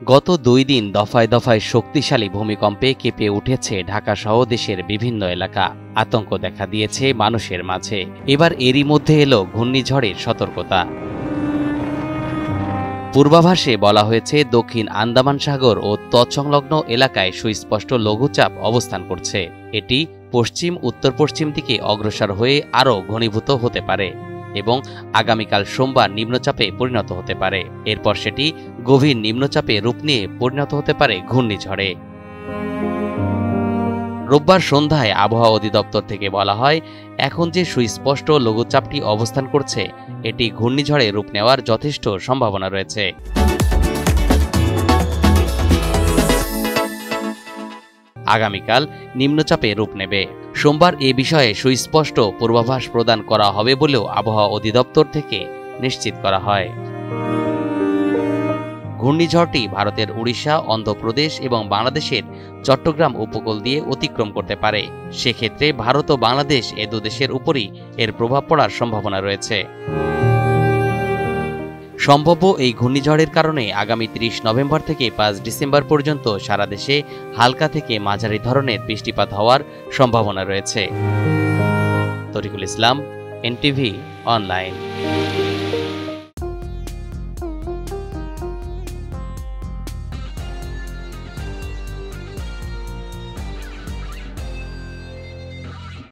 গত ২ দিন দফায় দফায় শক্তিশালী ভূমিকম্পে কেঁপে উঠেছে ঢাকাসহ দেশের বিভিন্ন এলাকা। আতঙ্ক দেখা দিয়েছে মানুষের মাঝে। এবার এরই মধ্যে এলো ঘূর্ণিঝড়ের সতর্কতা। পূর্বাভাসে বলা হয়েছে দক্ষিণ আন্দামান সাগর ও তৎসংলগ্ন এলাকায় সুস্পষ্ট লঘুচাপ অবস্থান করছে। এটি পশ্চিম উত্তর পশ্চিম দিকে অগ্রসর হয়ে আরও ঘনীভূত হতে পারে এবং আগামীকাল সোমবার নিম্নচাপে পরিণত হতে পারে। এরপর সেটি গভীর নিম্নচাপে রূপ নিয়ে পরিণত হতে পারে ঘূর্ণিঝড়ে। রোববার সন্ধ্যায় আবহাওয়া অধিদপ্তর থেকে বলা হয়, এখন যে সুস্পষ্ট লঘুচাপটি অবস্থান করছে এটি ঘূর্ণিঝড়ে রূপ নেওয়ার যথেষ্ট সম্ভাবনা রয়েছে। আগামীকাল নিম্নচাপে রূপ নেবে। সোমবার এ বিষয়ে সুস্পষ্ট পূর্বাভাস প্রদান করা হবে বলেও আবহাওয়া অধিদপ্তর থেকে নিশ্চিত করা হয়। ঘূর্ণিঝড়টি ভারতের উড়িষ্যা, অন্ধ্রপ্রদেশ এবং বাংলাদেশের চট্টগ্রাম উপকূল দিয়ে অতিক্রম করতে পারে। সেক্ষেত্রে ভারত ও বাংলাদেশ এ দুদেশের উপরই এর প্রভাব পড়ার সম্ভাবনা রয়েছে। সম্ভাব্য এই ঘূর্ণিঝড়ের কারণে আগামী ৩০ নভেম্বর থেকে ৫ ডিসেম্বর পর্যন্ত সারা দেশে হালকা থেকে মাঝারি ধরনের বৃষ্টিপাত হওয়ার সম্ভাবনা রয়েছে। তরিকুল ইসলাম, এনটিভি অনলাইন।